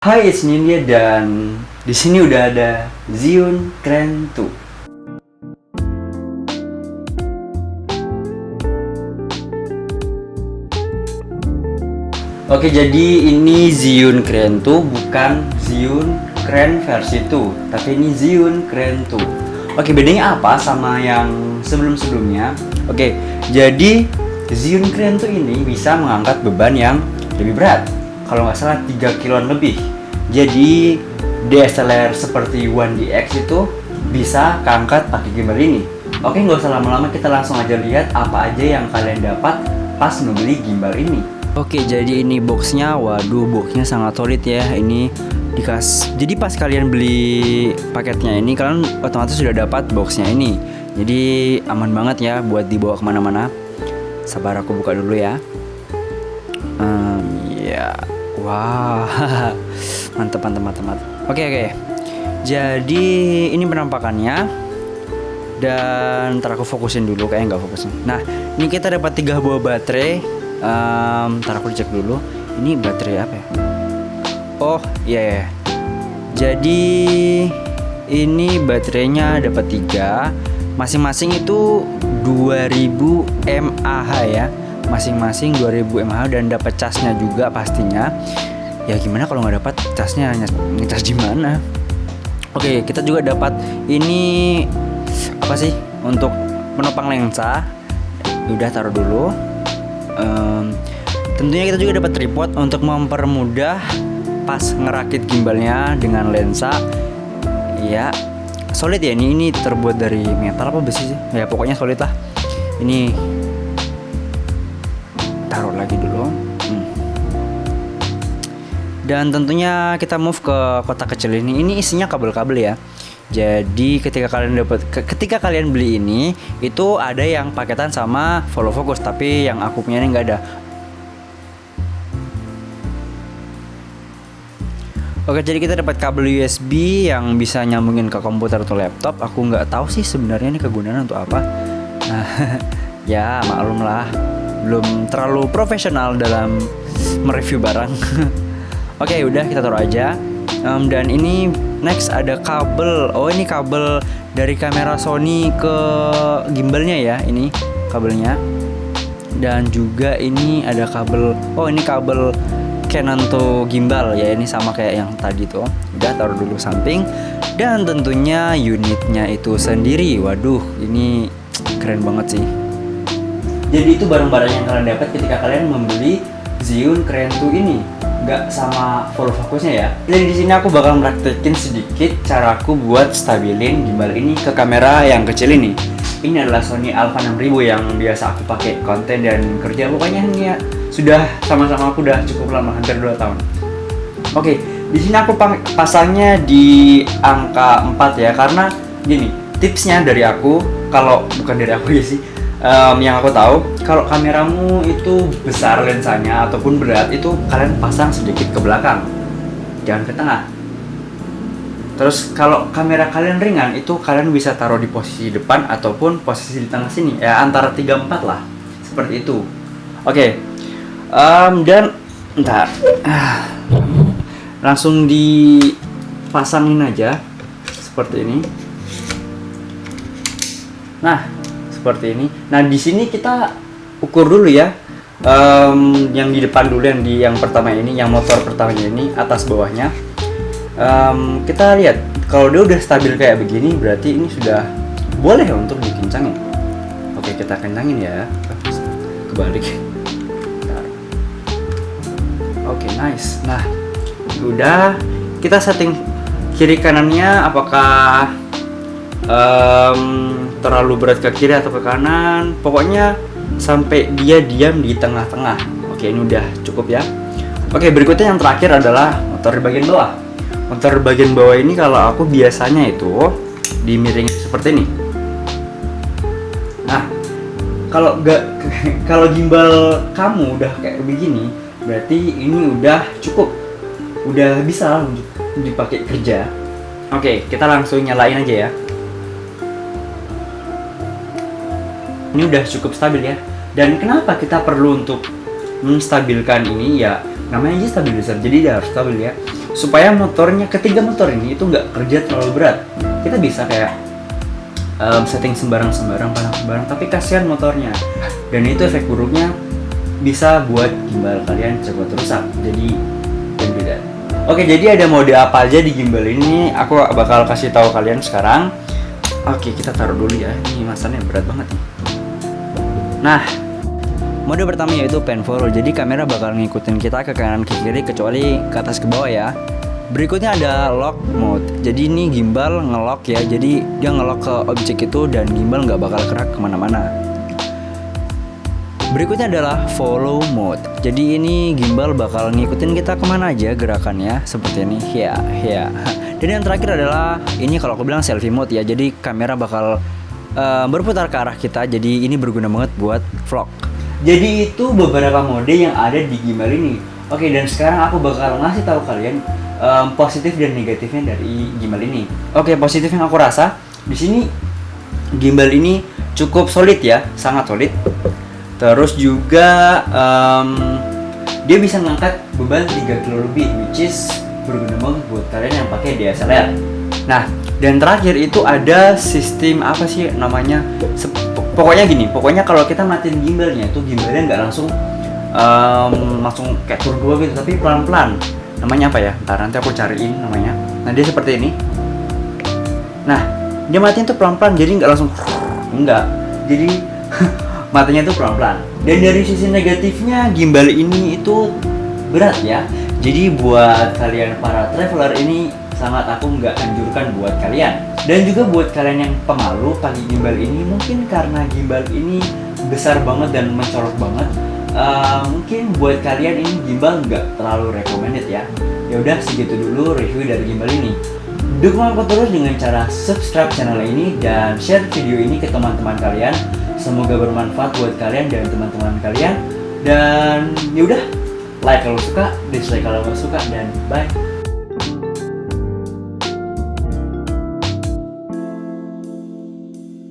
Hai, it's Nindya dan di sini udah ada Zhiyun Kren 2. Oke, jadi ini Zhiyun Kren 2 bukan Zhiyun Kren versi 2, tapi ini Zhiyun Kren 2. Oke, bedanya apa sama yang sebelum-sebelumnya? Oke, jadi Zhiyun Kren 2 ini bisa mengangkat beban yang lebih berat. Kalau nggak salah 3 kiloan lebih. Jadi DSLR seperti One DX itu bisa keangkat pakai gimbal ini. Oke, nggak usah lama-lama, kita langsung aja lihat apa aja yang kalian dapat pas membeli gimbal ini. Oke, jadi ini boxnya, waduh, boxnya sangat solid ya. Ini jadi pas kalian beli paketnya ini, kalian otomatis sudah dapat boxnya ini. Jadi aman banget ya buat dibawa kemana-mana. Sabar, aku buka dulu ya. Ya, wah, mantep. Oke. Jadi ini penampakannya. Dan ntar aku fokusin dulu, kayaknya nggak fokusin. Nah, ini kita dapat 3 buah baterai. Ntar aku cek dulu. Ini baterai apa ya? Oh iya. Jadi ini baterainya dapat 3. Masing-masing itu 2000 mAh ya. Masing-masing 2000 mAh dan dapat casnya juga pastinya. Ya gimana kalau nggak dapat casnya, ngecas di mana? Oke, kita juga dapat ini apa sih untuk penopang lensa. Udah taruh dulu. Tentunya kita juga dapat tripod untuk mempermudah pas ngerakit gimbalnya dengan lensa. Ya, solid ya, ini terbuat dari metal apa besi sih? Ya pokoknya solid lah. Ini taruh lagi dulu. Dan tentunya kita move ke kotak kecil ini. Ini isinya kabel-kabel ya. Jadi ketika kalian beli ini, itu ada yang paketan sama follow focus, tapi yang aku punya ini nggak ada. Oke, jadi kita dapat kabel USB yang bisa nyambungin ke komputer atau laptop. Aku nggak tahu sih sebenarnya ini kegunaannya untuk apa. Nah, ya maklum lah, belum terlalu profesional dalam mereview barang. Oke, udah kita taruh aja. Dan ini next ada kabel. Oh, ini kabel dari kamera Sony ke gimbalnya ya, ini kabelnya. Dan juga ini ada kabel. Oh, ini kabel Canon to gimbal ya, ini sama kayak yang tadi tuh. Udah taruh dulu samping. Dan tentunya unitnya itu sendiri. Waduh, ini keren banget sih. Jadi itu barang-barang yang kalian dapat ketika kalian membeli Zhiyun Kren 2 ini. Nggak sama follow fokusnya ya. Jadi di sini aku bakal praktekin sedikit caraku buat stabilin gimbal ini ke kamera yang kecil ini. Ini adalah Sony Alpha 6000 yang biasa aku pakai konten dan kerja. Pokoknya ini ya sudah sama-sama aku udah cukup lama, hampir 2 tahun. Oke, di sini aku pasangnya di angka 4 ya, karena gini, tipsnya dari aku, kalau bukan dari aku ya sih. Yang aku tahu, kalau kameramu itu besar lensanya ataupun berat, itu kalian pasang sedikit ke belakang, jangan ke tengah. Terus kalau kamera kalian ringan, itu kalian bisa taruh di posisi depan ataupun posisi di tengah sini ya, antara 3-4 lah, seperti itu. Oke. Dan ntar langsung dipasangin aja seperti ini. Nah, seperti ini. Nah, di sini kita ukur dulu ya. Yang di depan dulu, yang pertama ini, yang motor pertamanya ini, atas bawahnya. Kita lihat kalau dia udah stabil kayak begini, berarti ini sudah boleh untuk dikencangin. Oke, kita kencangin ya. Kebalik. Bentar. Oke, nice. Nah, udah kita setting kiri kanannya, apakah terlalu berat ke kiri atau ke kanan, pokoknya sampai dia diam di tengah-tengah. Oke, ini udah cukup ya. Oke, berikutnya yang terakhir adalah motor di bagian bawah. Motor bagian bawah ini kalau aku biasanya itu dimiringin seperti ini. Nah, kalau gimbal kamu udah kayak begini, berarti ini udah cukup, udah bisa untuk dipakai kerja. Oke, kita langsung nyalain aja ya. Ini udah cukup stabil ya. Dan kenapa kita perlu untuk menstabilkan ini ya, namanya aja stabilizer, jadi dia harus stabil ya. supaya ketiga motor ini itu nggak kerja terlalu berat. Kita bisa kayak setting sembarang pasang sembarang, tapi kasihan motornya, dan itu efek buruknya bisa buat gimbal kalian cepat rusak. Jadi don't do that. Oke, jadi ada mode apa aja di gimbal ini, aku bakal kasih tahu kalian sekarang. Oke, kita taruh dulu ya, ini masanya berat banget nih. Nah, mode pertama yaitu pan forward. Jadi kamera bakal ngikutin kita ke kanan ke kiri kecuali ke atas ke bawah ya. Berikutnya ada lock mode. Jadi ini gimbal ngelock ya. Jadi dia ngelock ke objek itu dan gimbal nggak bakal gerak kemana-mana. Berikutnya adalah follow mode. Jadi ini gimbal bakal ngikutin kita kemana aja gerakannya seperti ini. Ya. Dan yang terakhir adalah ini kalau aku bilang selfie mode ya. Jadi kamera bakal berputar ke arah kita. Jadi ini berguna banget buat vlog. Jadi itu beberapa mode yang ada di gimbal ini. Oke, dan sekarang aku bakal ngasih tahu kalian positif dan negatifnya dari gimbal ini. Oke, positif yang aku rasa di sini gimbal ini cukup solid ya, sangat solid. Terus juga dia bisa ngangkat beban 3 kilo lebih, which is berguna banget buat kalian yang pakai DSLR. Nah, dan terakhir itu ada sistem apa sih namanya? Pokoknya kalau kita matiin gimbalnya itu gimbalnya nggak langsung kayak turun 2 gitu, tapi pelan-pelan. Namanya apa ya? Ntar nanti aku cariin namanya. Nah, dia seperti ini. Nah, dia matiin tuh pelan-pelan, jadi nggak langsung enggak. Jadi matanya tuh pelan-pelan. Dan dari sisi negatifnya gimbal ini itu berat ya. Jadi buat kalian para traveler ini sangat aku nggak anjurkan buat kalian. Dan juga buat kalian yang pemalu pakai gimbal ini, mungkin karena gimbal ini besar banget dan mencolok banget, mungkin buat kalian ini gimbal nggak terlalu recommended ya. Ya udah, segitu dulu review dari gimbal ini. Dukung aku terus dengan cara subscribe channel ini dan share video ini ke teman-teman kalian. Semoga bermanfaat buat kalian dan teman-teman kalian. Dan yaudah, like kalau suka, dislike kalau nggak suka, dan bye.